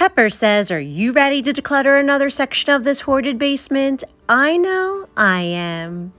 Pepper says, are you ready to declutter another section of this hoarded basement? I know I am.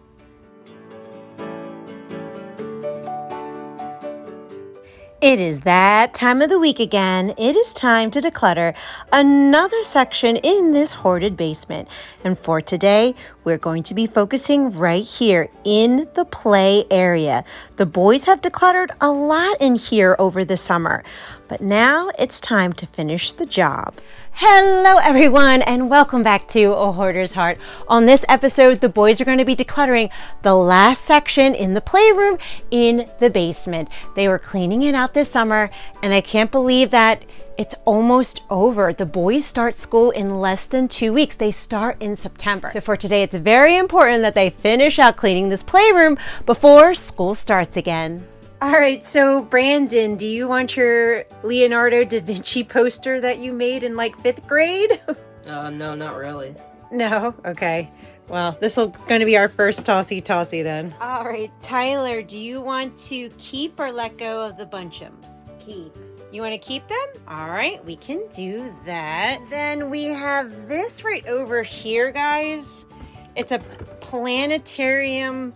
It is that time of the week again. It is time to declutter another section in this hoarded basement. And for today, we're going to be focusing right here in the play area. The boys have decluttered a lot in here over the summer, but now it's time to finish the job. Hello everyone and welcome back to A Hoarder's Heart. On this episode, the boys are going to be decluttering the last section in the playroom in the basement. They were cleaning it out this summer and I can't believe that it's almost over. The boys start school in less than 2 weeks. They start in September. So for today, it's very important that they finish out cleaning this playroom before school starts again. All right, so Brandon, do you want your Leonardo da Vinci poster that you made in like 5th grade? No, not really. No? Okay. Well, this is going to be our first Tossy Tossy then. All right, Tyler, do you want to keep or let go of the bunchums? Keep. You want to keep them? All right, we can do that. Then we have this right over here, guys. It's a planetarium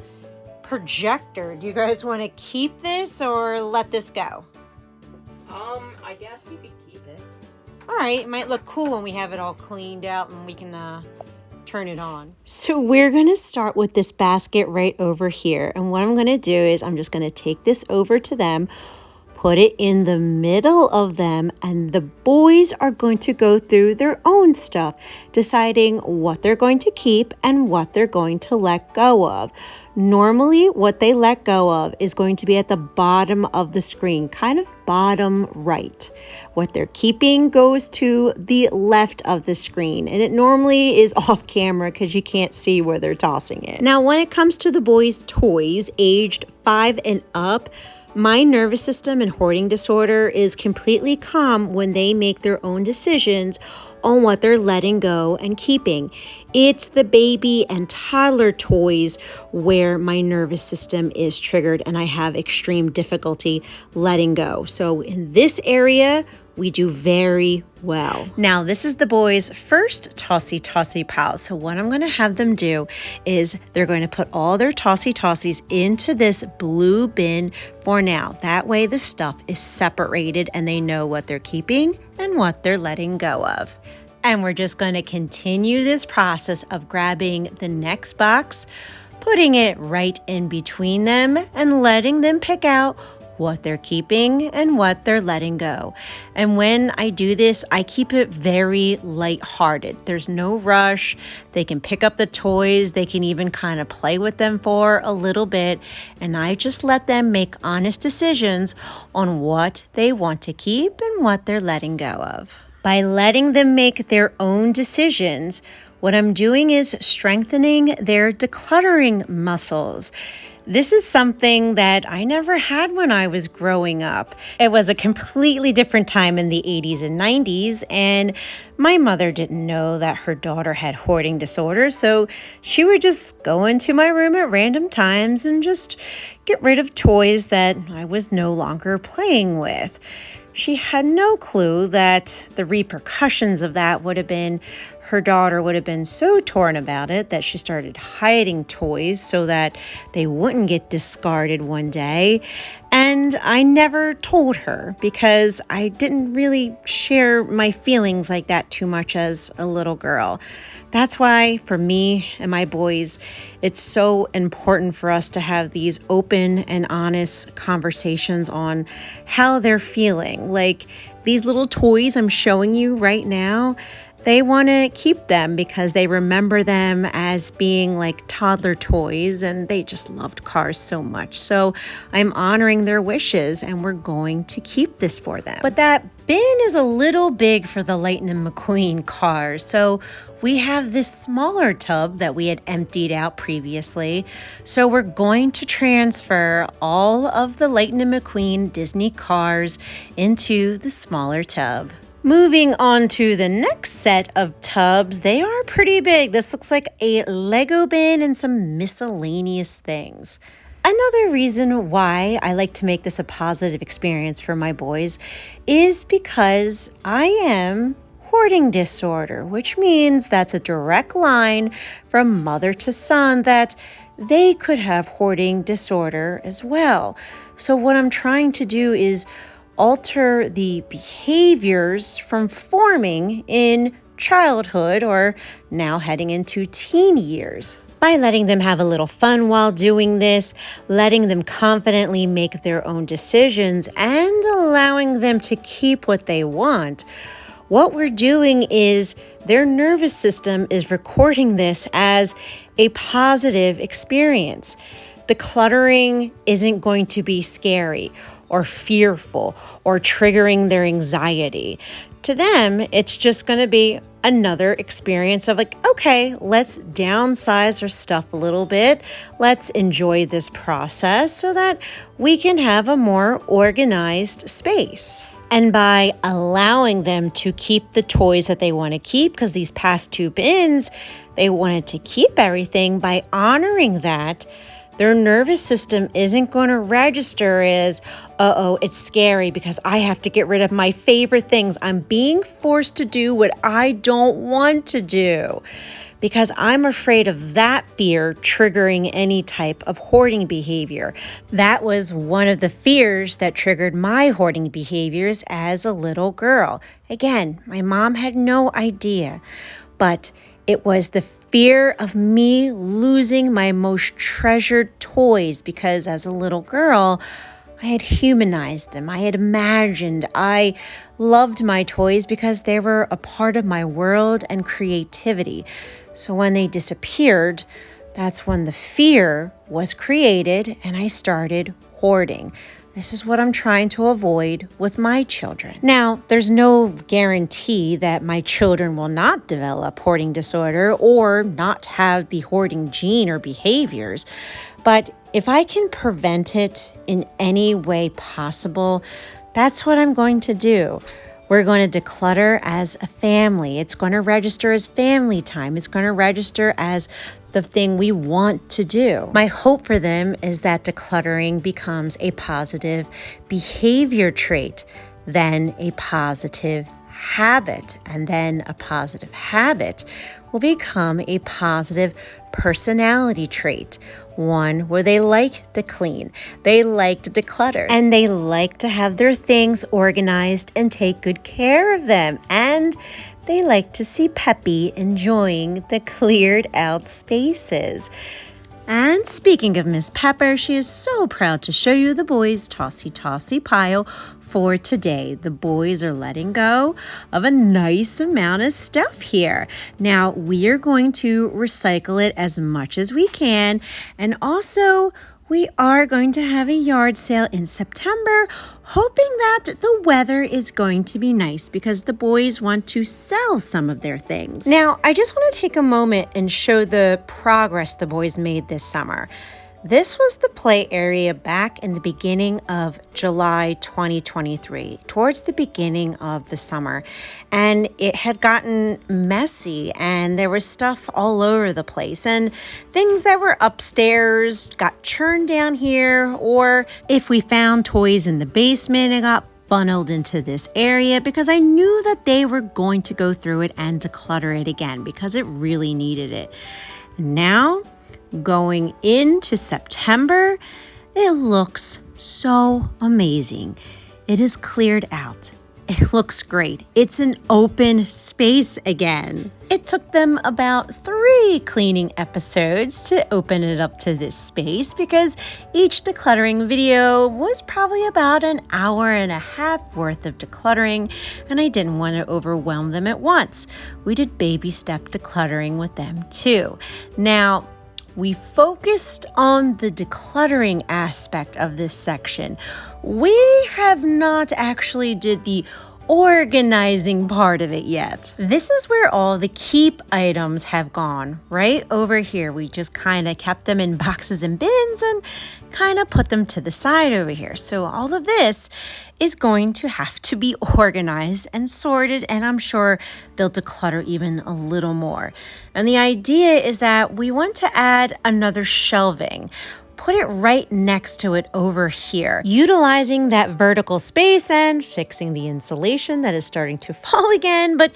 projector. Do you guys want to keep this or let this go? I guess you could keep it. All right, it might look cool when we have it all cleaned out and we can turn it on. So we're going to start with this basket right over here. And what I'm going to do is I'm just going to take this over to them, put it in the middle of them, and the boys are going to go through their own stuff, deciding what they're going to keep and what they're going to let go of. Normally, what they let go of is going to be at the bottom of the screen, kind of bottom right. What they're keeping goes to the left of the screen, and it normally is off camera because you can't see where they're tossing it. Now, when it comes to the boys' toys aged 5 and up, my nervous system and hoarding disorder is completely calm when they make their own decisions on what they're letting go and keeping. It's the baby and toddler toys where my nervous system is triggered and I have extreme difficulty letting go. So in this area, we do very well. Now, this is the boys' first Tossy Tossy pile. So what I'm going to have them do is they're going to put all their Tossy Tossies into this blue bin for now. That way the stuff is separated and they know what they're keeping and what they're letting go of. And we're just going to continue this process of grabbing the next box, putting it right in between them and letting them pick out what they're keeping and what they're letting go. And when I do this, I keep it very lighthearted. There's no rush. They can pick up the toys. They can even kind of play with them for a little bit. And I just let them make honest decisions on what they want to keep and what they're letting go of. By letting them make their own decisions, what I'm doing is strengthening their decluttering muscles. This is something that I never had when I was growing up. It was a completely different time in the 80s and 90s, and my mother didn't know that her daughter had hoarding disorder, so she would just go into my room at random times and just get rid of toys that I was no longer playing with. She had no clue that the repercussions of that would have been her daughter would have been so torn about it that she started hiding toys so that they wouldn't get discarded one day. And I never told her because I didn't really share my feelings like that too much as a little girl. That's why for me and my boys, it's so important for us to have these open and honest conversations on how they're feeling. Like these little toys I'm showing you right now, they want to keep them because they remember them as being like toddler toys and they just loved cars so much. So I'm honoring their wishes and we're going to keep this for them. But that bin is a little big for the Lightning McQueen cars. So we have this smaller tub that we had emptied out previously. So we're going to transfer all of the Lightning McQueen Disney cars into the smaller tub. Moving on to the next set of tubs, they are pretty big. This looks like a Lego bin and some miscellaneous things. Another reason why I like to make this a positive experience for my boys is because I am hoarding disorder, which means that's a direct line from mother to son that they could have hoarding disorder as well. So what I'm trying to do is alter the behaviors from forming in childhood or now heading into teen years. By letting them have a little fun while doing this, letting them confidently make their own decisions, and allowing them to keep what they want, what we're doing is their nervous system is recording this as a positive experience. Decluttering isn't going to be scary or fearful or triggering their anxiety. To them, it's just going to be another experience of like, okay, let's downsize our stuff a little bit. Let's enjoy this process so that we can have a more organized space. And by allowing them to keep the toys that they want to keep, because these past 2 bins, they wanted to keep everything, by honoring that, their nervous system isn't going to register as, uh-oh, it's scary because I have to get rid of my favorite things. I'm being forced to do what I don't want to do because I'm afraid of that fear triggering any type of hoarding behavior. That was one of the fears that triggered my hoarding behaviors as a little girl. Again, my mom had no idea, but it was the fear of me losing my most treasured toys because as a little girl, I had humanized them. I had imagined. I loved my toys because they were a part of my world and creativity. So when they disappeared, that's when the fear was created and I started hoarding. This is what I'm trying to avoid with my children. Now, there's no guarantee that my children will not develop hoarding disorder or not have the hoarding gene or behaviors. But if I can prevent it in any way possible, that's what I'm going to do. We're going to declutter as a family. It's going to register as family time. It's going to register as the thing we want to do. My hope for them is that decluttering becomes a positive behavior trait, then a positive habit, and then a positive habit will become a positive personality trait, one where they like to clean, they like to declutter, and they like to have their things organized and take good care of them, and they like to see Peppy enjoying the cleared out spaces. And speaking of Miss Pepper, she is so proud to show you the boys' Tossy Tossy pile for today. The boys are letting go of a nice amount of stuff here. Now, we are going to recycle it as much as we can. And also, we are going to have a yard sale in September, hoping that the weather is going to be nice because the boys want to sell some of their things. Now, I just want to take a moment and show the progress the boys made this summer. This was the play area back in the beginning of July 2023, towards the beginning of the summer. And it had gotten messy and there was stuff all over the place. And things that were upstairs got churned down here, or if we found toys in the basement, it got funneled into this area because I knew that they were going to go through it and declutter it again because it really needed it. Now, going into September, it looks so amazing. It is cleared out. It looks great. It's an open space again. It took them about 3 cleaning episodes to open it up to this space because each decluttering video was probably about an hour and a half worth of decluttering, and I didn't want to overwhelm them at once. We did baby step decluttering with them too. Now, we focused on the decluttering aspect of this section. We have not actually did the organizing part of it yet. This is where all the keep items have gone. Right over here, we just kind of kept them in boxes and bins and kind of put them to the side over here. So all of this is going to have to be organized and sorted, and I'm sure they'll declutter even a little more. And the idea is that we want to add another shelving, put it right next to it over here, utilizing that vertical space and fixing the insulation that is starting to fall again, but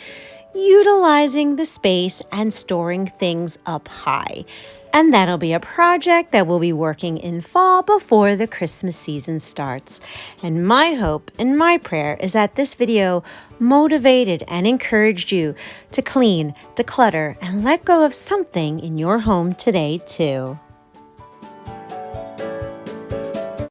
utilizing the space and storing things up high. And that'll be a project that we'll be working in fall before the Christmas season starts. And my hope and my prayer is that this video motivated and encouraged you to clean, declutter, and let go of something in your home today too.